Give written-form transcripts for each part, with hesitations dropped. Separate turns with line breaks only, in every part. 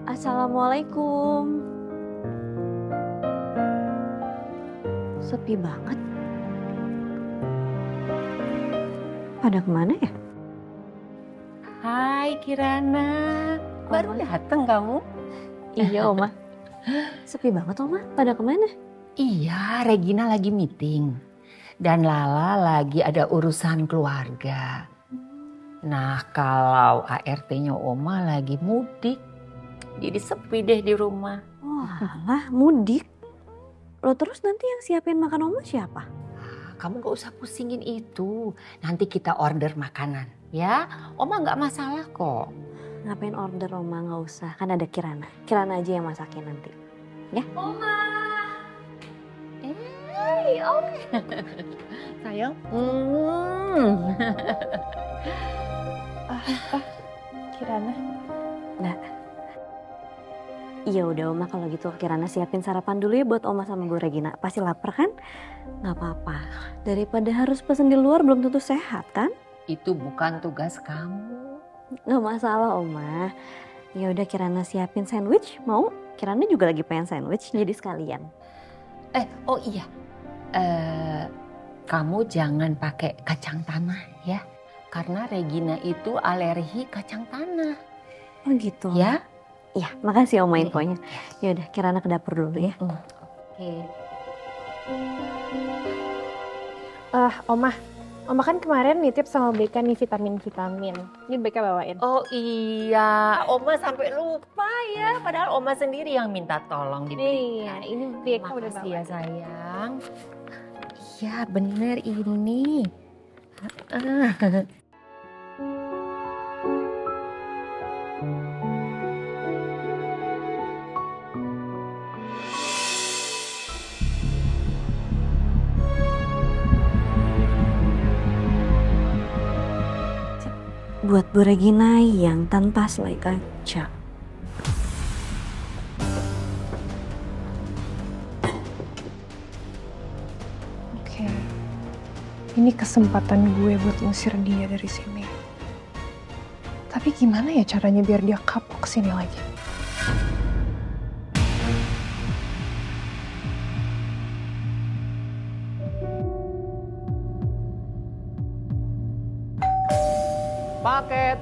Assalamualaikum. Sepi banget. Pada kemana ya?
Hai Kirana, baru datang kamu?
Iya Oma. Sepi banget Oma, pada kemana?
Iya, Regina lagi meeting. Dan Lala lagi ada urusan keluarga. Nah kalau ART-nya Oma lagi mudik, jadi sepi deh di rumah.
Wah, mudik. Lo terus nanti yang siapin makan Oma siapa?
Kamu gak usah pusingin itu, nanti kita order makanan ya. Oma gak masalah kok.
Ngapain order Oma, nggak usah, kan ada Kirana. Kirana aja yang masakin nanti. Ya?
Oma. Oke. Sayang.
Kirana.
Nah. Iya udah Oma, kalau gitu Kirana siapin sarapan dulu ya buat Oma sama Bu Regina. Pasti lapar kan? Nggak apa-apa. Daripada harus pesen di luar belum tentu sehat kan?
Itu bukan tugas kamu.
Nggak masalah Oma. Ya udah Kirana siapin sandwich, mau? Kirana juga lagi pengen sandwich, jadi sekalian.
Oh iya. Kamu jangan pakai kacang tanah ya. Karena Regina itu alergi kacang tanah.
Oh gitu?
Ya?
Iya, makasih Oma infonya. Ya udah Kirana ke dapur dulu ya.
Oke.
Oma kan kemarin nitip sama Beka nih vitamin-vitamin. Ini Beka bawain.
Oh iya, Oma sampai lupa ya. Padahal Oma sendiri yang minta tolong diberikan.
Iya, ini Beka udah
Makasih
bawa.
ya sayang. Iya bener ini.
Buat Bu Regina yang tanpa selai kaca.
Oke. Ini kesempatan gue buat ngusir dia dari sini. Tapi gimana ya caranya biar dia kapok kesini lagi?
Paket.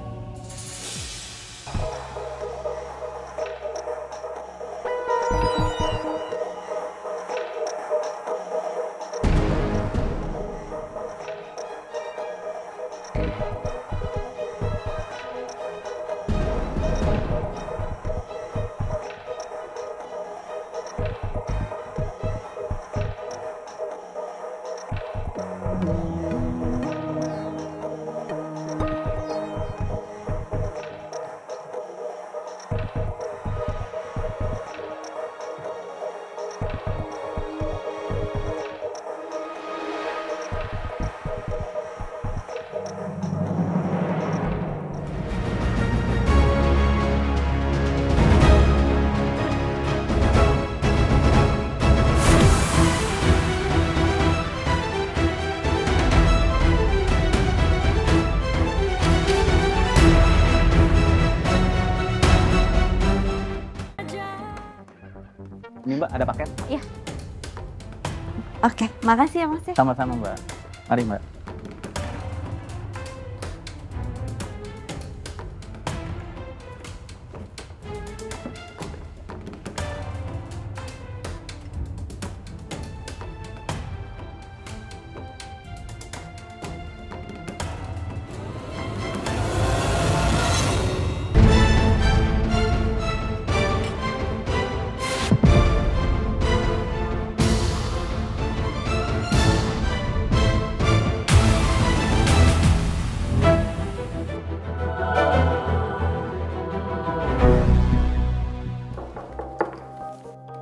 Ini Mbak, ada paket?
Oke, makasih ya Mas ya.
Sama-sama Mbak. Mari Mbak.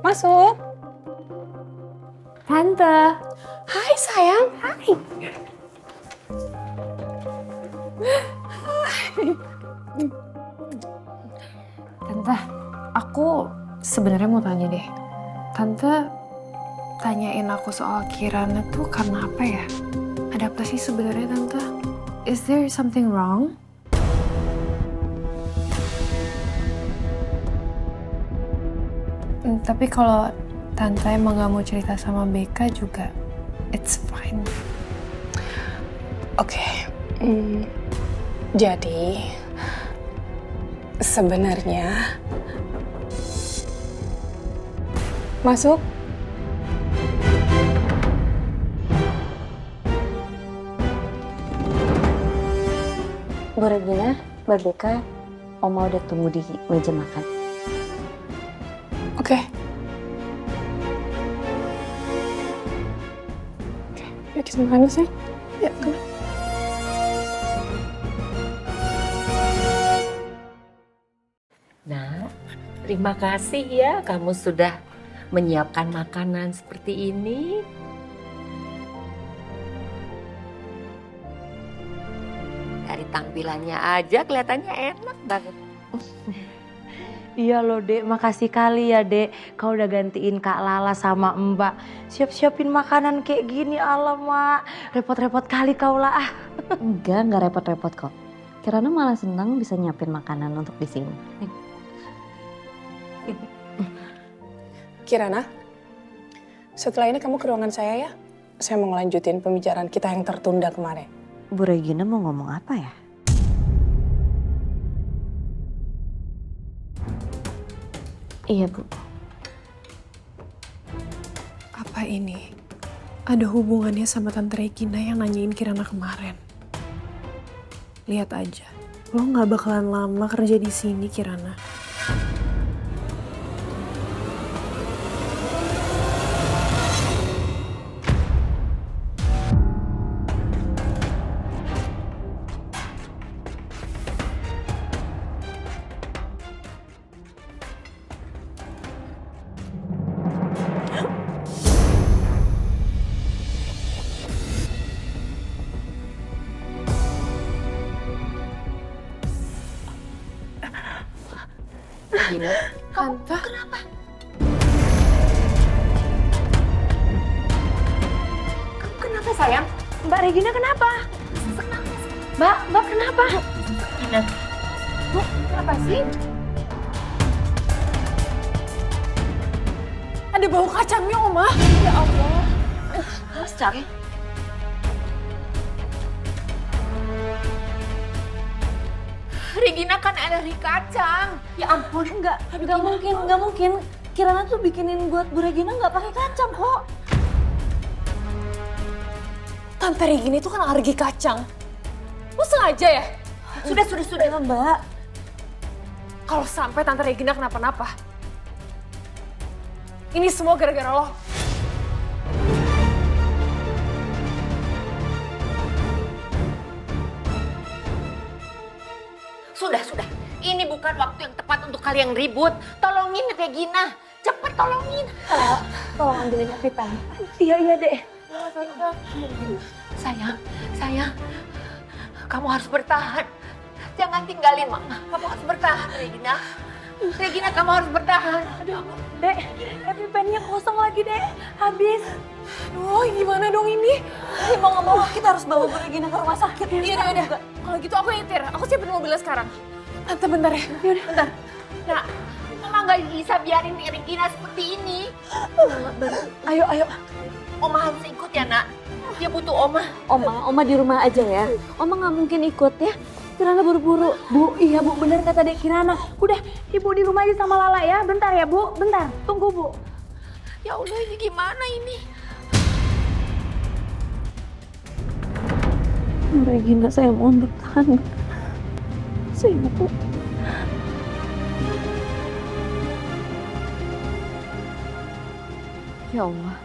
Masuk. Tante. Hai sayang. Hai. Tante, aku sebenarnya mau tanya deh. Tante tanyain aku soal Kirana tuh karena apa ya? Ada apa sih sebenarnya Tante? Is there something wrong? Tapi kalau Tante emang gak mau cerita sama Beka juga, it's fine.
Oke, jadi sebenarnya masuk.
Bu Regina, Mbak Beka, Oma udah tunggu di meja makan.
Oke. Yuk kita makan dulu, sayang. Ya, come on.
Nah, terima kasih ya kamu sudah menyiapkan makanan seperti ini. Dari tampilannya aja kelihatannya enak banget.
Iya loh Dek, makasih kali ya Dek. Kau udah gantiin Kak Lala sama Mbak. Siap-siapin makanan kayak gini, alamak. Repot-repot kali kau lah.
Enggak repot-repot kok. Kirana malah senang bisa nyiapin makanan untuk di sini.
Kirana, setelah ini kamu ke ruangan saya ya. Saya mau ngelanjutin pembicaraan kita yang tertunda kemarin.
Bu Regina mau ngomong apa ya? Iya Bu.
Apa ini ada hubungannya sama Tante Regina yang nanyain Kirana kemarin? Lihat aja, lo gak bakalan lama kerja di sini, Kirana.
Gina,
Tante?
kenapa? Kamu kenapa sayang?
Mbak Regina kenapa? Mbak kenapa?
Gina, kenapa sih?
Ada bau kacangnya, Oma.
Ya Allah, kacang. Regina kan alergi kacang.
Ya ampun, nggak mungkin. Kirana tuh bikinin buat Bu Regina nggak pakai kacang kok.
Tante Regina itu kan alergi kacang. Lo sengaja ya?
Sudah Mbak.
Kalau sampai Tante Regina kenapa-napa, ini semua gara-gara lo.
Sudah. Ini bukan waktu yang tepat untuk kalian ribut. Tolongin Regina. Cepet tolongin.
Tolong ambilin EpiPen.
Iya Dek.
Sayang. Kamu harus bertahan. Jangan tinggalin Mama. Kamu harus bertahan, Regina. Regina, kamu harus bertahan.
Aduh, Dek, EpiPen-nya kosong lagi Dek. Habis.
Aduh, gimana dong ini?
Mau nggak mau kita harus bawa Bu Regina ke rumah sakit.
Iya udah. Kalau gitu aku nyetir. Aku siapin mobilnya sekarang. Tante bentar ya. Yaudah. Bentar.
Nah, Mama nggak bisa biarin Regina seperti ini.
Ayo.
Oma harus ikut ya, Nak. Dia butuh Oma.
Oma di rumah aja ya. Oma nggak mungkin ikut ya. Kirana buru-buru.
Bu, iya Bu, bener kata Dek Kirana. Udah, Ibu di rumah aja sama Lala ya. Bentar ya Bu, bentar. Tunggu Bu.
Ya Allah, ini gimana ini?
Regina, saya mohon bertahan. Saya mau. Ya Allah,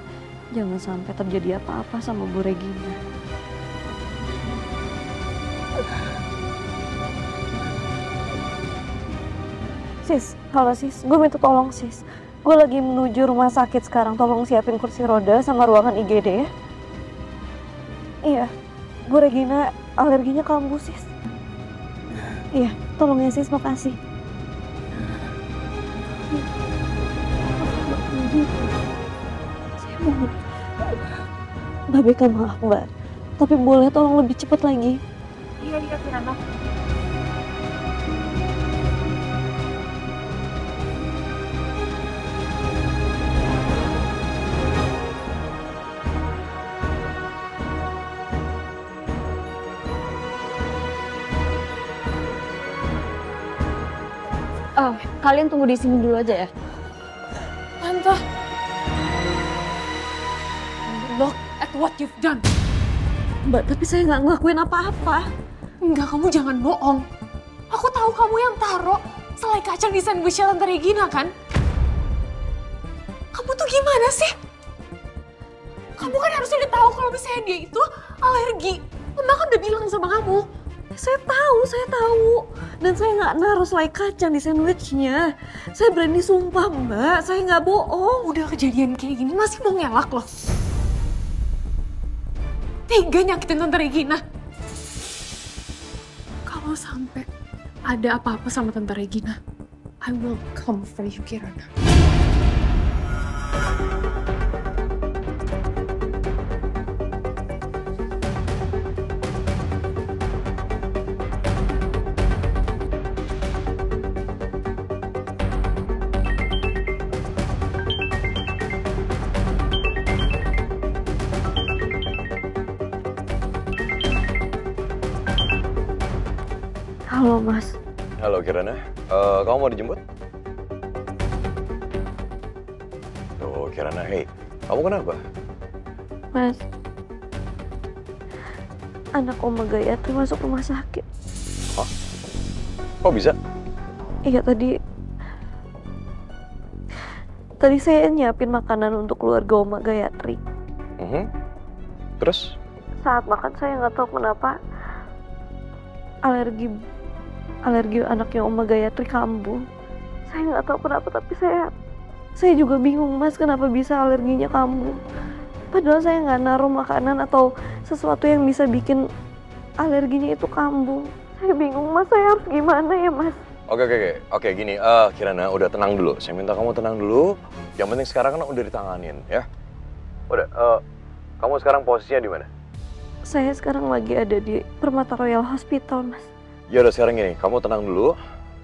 jangan sampai terjadi apa-apa sama Bu Regina. Sis, halo sis, gue minta tolong sis. Gue lagi menuju rumah sakit sekarang, tolong siapin kursi roda sama ruangan IGD ya. Iya, Bu Regina alerginya kambuh sis. Iya, tolong ya sis, makasih. Saya mohon. Mbak Beka maaf Mbak, tapi boleh tolong lebih cepat lagi.
Iya, Kirana.
Kalian tunggu di sini dulu aja ya.
Tante. Look at what you've done.
Mbak, tapi saya nggak ngelakuin apa-apa.
Enggak, kamu jangan bohong. Aku tahu kamu yang taruh selai kacang di sandwichnya Tante Regina kan? Kamu tuh gimana sih? Kamu kan harusnya udah tahu kalau misalnya dia itu alergi. Mama kan udah bilang sama kamu.
Saya tahu. Dan saya nggak naruh selai kacang di sandwichnya. Saya berani sumpah, Mbak. Saya nggak bohong.
Udah kejadian kayak gini masih mau ngelak loh. Tega nyakitin Tante Regina. Kalau sampai ada apa-apa sama Tante Regina, I will come for you, Kirana.
Halo, Mas.
Halo Kirana, kamu mau dijemput? Oh Kirana, hey, kamu kenapa?
Mas. Anak Oma Gayatri masuk rumah sakit.
Hah? Kok bisa?
Iya, Tadi saya nyiapin makanan untuk keluarga Oma Gayatri.
Terus?
Saat makan saya nggak tahu kenapa alergi anaknya Oma Gayatri kambuh. Saya nggak tahu kenapa, tapi saya juga bingung, Mas, kenapa bisa alerginya kambuh. Padahal saya nggak naruh makanan atau sesuatu yang bisa bikin alerginya itu kambuh. Saya bingung, Mas, saya harus gimana ya, Mas?
Oke, gini, Kirana, udah tenang dulu. Saya minta kamu tenang dulu. Yang penting sekarang kan udah ditanganin, ya. Udah, kamu sekarang posisinya di mana?
Saya sekarang lagi ada di Permata Royal Hospital, Mas.
Ya udah sekarang gini, kamu tenang dulu.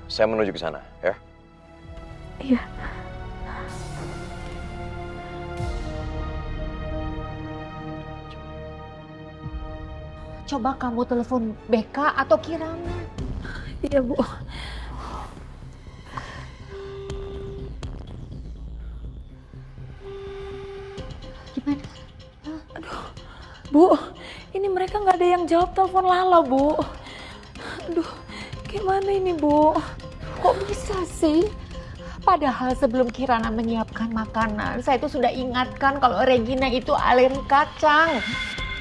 Saya menuju ke sana, ya.
Iya.
Coba kamu telepon Beka atau Kirana.
Iya, Bu.
Gimana?
Bu, ini mereka nggak ada yang jawab telepon Lala, Bu. Aduh, gimana ini, Bu?
Kok bisa sih? Padahal sebelum Kirana menyiapkan makanan, saya itu sudah ingatkan kalau Regina itu alergi kacang.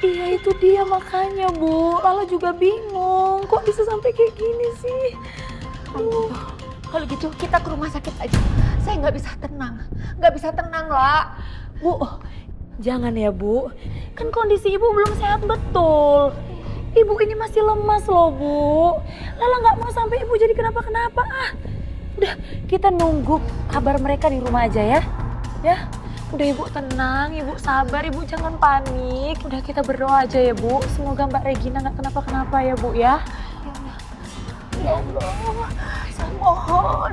Iya, itu dia makanya, Bu. Lala juga bingung. Kok bisa sampai kayak gini sih?
Kalau gitu kita ke rumah sakit aja. Saya nggak bisa tenang lah.
Bu, jangan ya, Bu. Kan kondisi Ibu belum sehat betul. Ibu ini masih lemas loh, Bu. Lala nggak mau sampai Ibu jadi kenapa-kenapa. Udah, kita nunggu kabar mereka di rumah aja ya. Ya, udah Ibu tenang, Ibu sabar, Ibu jangan panik. Udah, kita berdoa aja ya, Bu. Semoga Mbak Regina nggak kenapa-kenapa ya, Bu ya.
Ya Allah, saya mohon.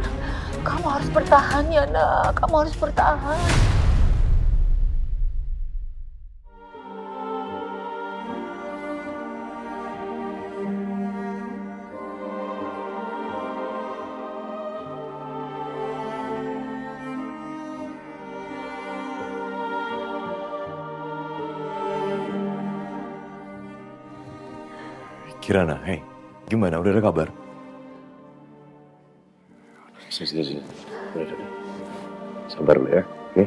Kamu harus bertahan ya, Nak. Kamu harus bertahan.
Kirana, hey, gimana? Udah ada kabar? Sini. Udah. Sabar dulu ya, oke?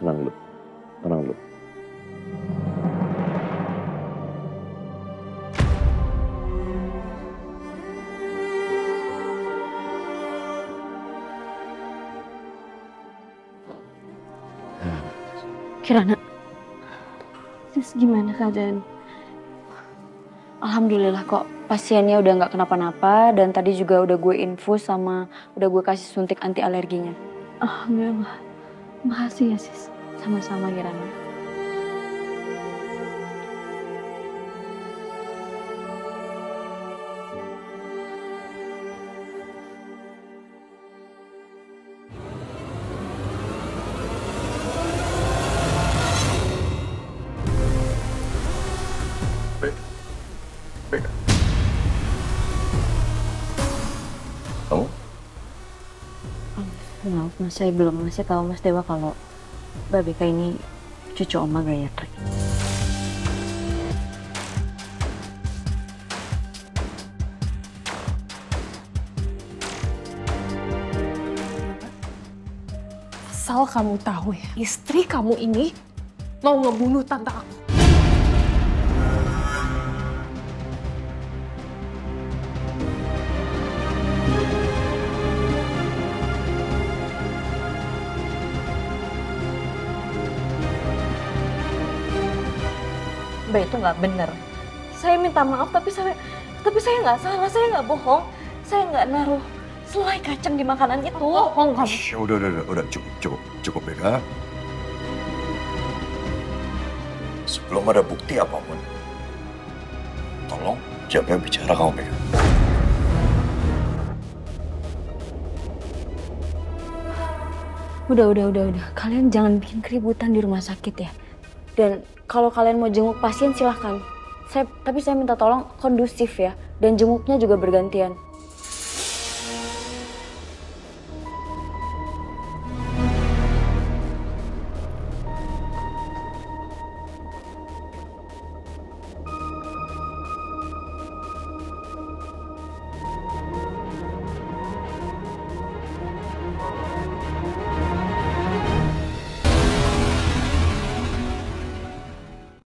Tenang dulu.
Kirana, sis gimana keadaan?
Alhamdulillah kok, pasiennya udah nggak kenapa-napa dan tadi juga udah gue infus sama udah gue kasih suntik anti alerginya.
Alhamdulillah. Makasih ya, sis.
Sama-sama Kirana. Maaf mas, saya belum ngasih tahu Mas Dewa kalau Mbak Beka ini cucu Oma Gayatri.
Asal kamu tahu ya, istri kamu ini mau ngebunuh tante aku.
Mbak itu nggak bener. Saya minta maaf tapi saya nggak salah, saya nggak bohong, saya nggak naruh selai kacang di makanan itu.
Bohong kamu.
Shh, udah cukup Beka. Sebelum ada bukti apapun, tolong jaga bicara kamu Beka.
Udah. Kalian jangan bikin keributan di rumah sakit ya. Dan kalau kalian mau jenguk pasien silahkan. Tapi saya minta tolong kondusif ya. Dan jenguknya juga bergantian.